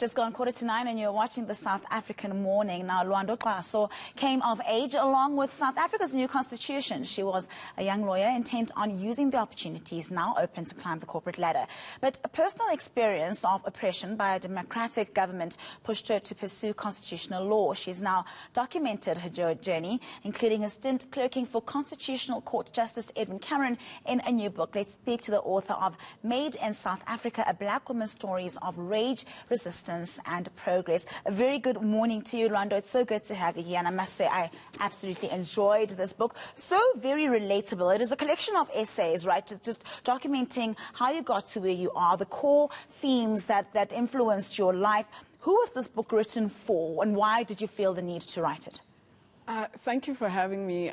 Just gone 8:45 and you're watching the South African Morning. Now, Luando Xaso came of age along with South Africa's new constitution. She was a young lawyer intent on using the opportunities now open to climb the corporate ladder. But a personal experience of oppression by a democratic government pushed her to pursue constitutional law. She's now documented her journey, including a stint clerking for Constitutional Court Justice Edwin Cameron in a new book. Let's speak to the author of Made in South Africa, A Black Woman's Stories of Rage, Resistance and Progress. A very good morning to you, Luando. It's so good to have you here, and I must say I absolutely enjoyed this book. So very relatable. It is a collection of essays, right, just documenting how you got to where you are, the core themes that influenced your life. Who was this book written for, and why did you feel the need to write it? Thank you for having me.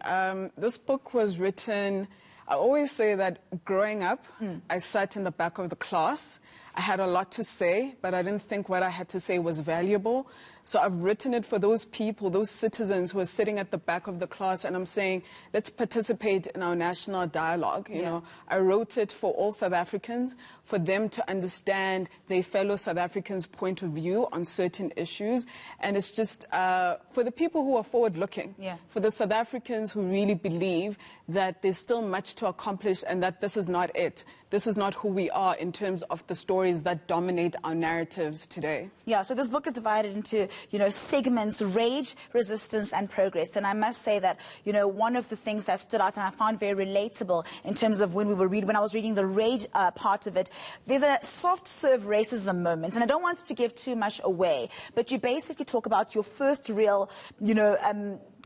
This book was written, I always say that growing up, I sat in the back of the class. I had a lot to say, but I didn't think what I had to say was valuable. So I've written it for those people, those citizens who are sitting at the back of the class, and I'm saying, let's participate in our national dialogue. You know, I wrote it for all South Africans, for them to understand their fellow South Africans' point of view on certain issues. And it's just for the people who are forward-looking, for the South Africans who really believe that there's still much to accomplish and that this is not it. This is not who we are in terms of the stories that dominate our narratives today. Yeah, so this book is divided into, segments: rage, resistance, and progress. And I must say that, one of the things that stood out and I found very relatable in terms of when I was reading the rage part of it, there's a soft serve racism moment. And I don't want to give too much away, but you basically talk about your first real,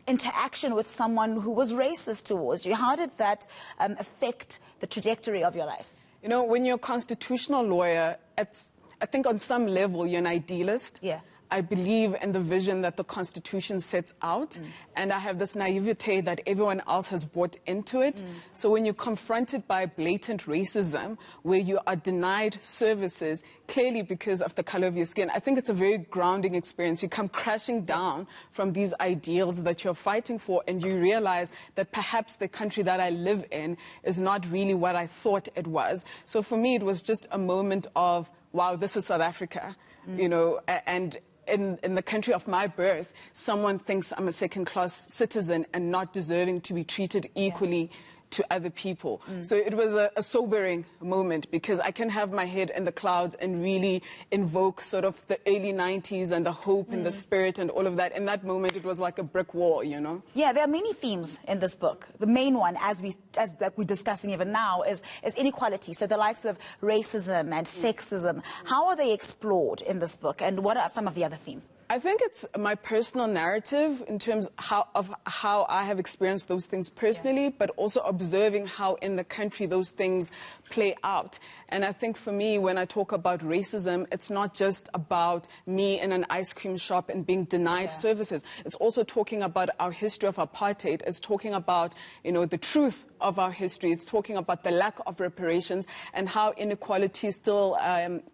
interaction with someone who was racist towards you. How did that affect the trajectory of your life? When you're a constitutional lawyer, I think on some level you're an idealist. Yeah. I believe in the vision that the Constitution sets out, and I have this naivete that everyone else has bought into it. So when you're confronted by blatant racism, where you are denied services, clearly because of the color of your skin, I think it's a very grounding experience. You come crashing down from these ideals that you're fighting for, and you realize that perhaps the country that I live in is not really what I thought it was. So for me, it was just a moment of, wow, this is South Africa, and in the country of my birth, someone thinks I'm a second-class citizen and not deserving to be treated equally to other people. So it was a sobering moment, because I can have my head in the clouds and really invoke sort of the early 90s and the hope and the spirit and all of that. In that moment, it was like a brick wall, Yeah, there are many themes in this book. The main one, as we're discussing even now, is inequality. So the likes of racism and sexism. How are they explored in this book, and what are some of the other themes? I think it's my personal narrative in terms of how I have experienced those things personally, but also observing how in the country those things play out. And I think for me, when I talk about racism, it's not just about me in an ice cream shop and being denied services. It's also talking about our history of apartheid. It's talking about, the truth of our history. It's talking about the lack of reparations and how inequality still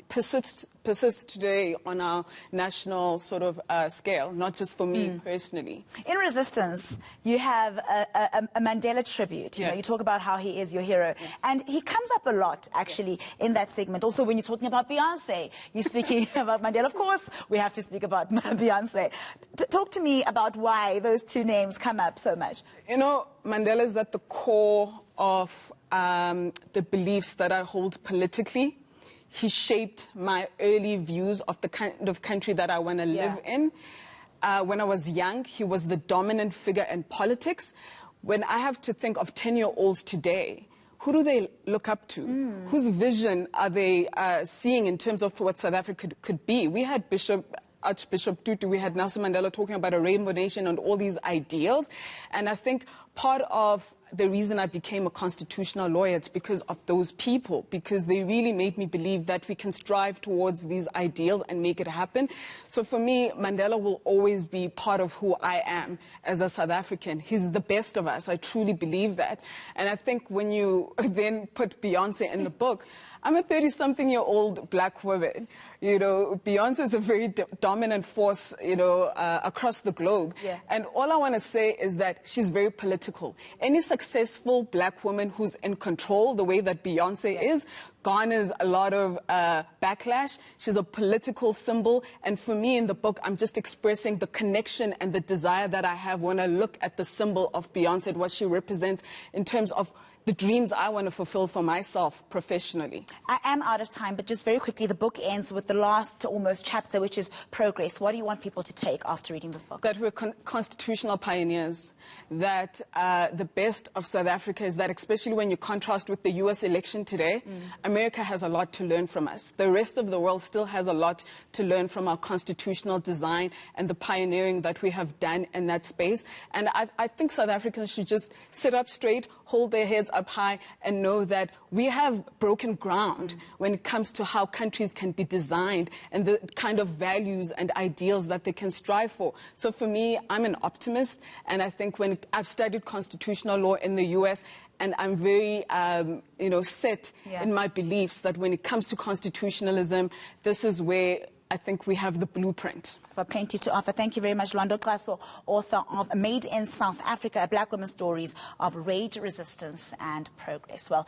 persists today on our national sort of scale, not just for me personally. In Resistance, you have a Mandela tribute. You talk about how he is your hero. And he comes up a lot, actually, in that segment. Also, when you're talking about Beyonce, you're speaking about Mandela. Of course, we have to speak about Beyonce. Talk to me about why those two names come up so much. Mandela is at the core of the beliefs that I hold politically. He shaped my early views of the kind of country that I want to live in. When I was young, he was the dominant figure in politics. When I have to think of 10-year-olds today, who do they look up to? Whose vision are they seeing in terms of what South Africa could be? We had Archbishop Tutu, we had Nelson Mandela talking about a rainbow nation and all these ideals. And I think part of the reason I became a constitutional lawyer, it's because of those people, because they really made me believe that we can strive towards these ideals and make it happen. So for me, Mandela will always be part of who I am as a South African. He's the best of us. I truly believe that. And I think when you then put Beyonce in the book, I'm a 30-something-year-old black woman. You know, Beyonce is a very dominant force, you know, across the globe. Yeah. And all I want to say is that she's very political. Any successful black woman who's in control, the way that Beyonce is, garners a lot of backlash. She's a political symbol. And for me in the book, I'm just expressing the connection and the desire that I have when I look at the symbol of Beyonce, what she represents in terms of the dreams I want to fulfill for myself professionally. I am out of time, but just very quickly, the book ends with the last almost chapter, which is progress. What do you want people to take after reading this book? That we're constitutional pioneers, that the best of South Africa is that, especially when you contrast with the US election today, America has a lot to learn from us. The rest of the world still has a lot to learn from our constitutional design and the pioneering that we have done in that space. And I think South Africans should just sit up straight, hold their heads up high, and know that we have broken ground when it comes to how countries can be designed and the kind of values and ideals that they can strive for. So for me, I'm an optimist, and I think when I've studied constitutional law in the US, and I'm very, you know, set in my beliefs that when it comes to constitutionalism, this is where I think we have the blueprint. For plenty to offer. Thank you very much, Lwando Xaso, author of Made in South Africa, Black Women's Stories of Rage, Resistance and Progress. Well.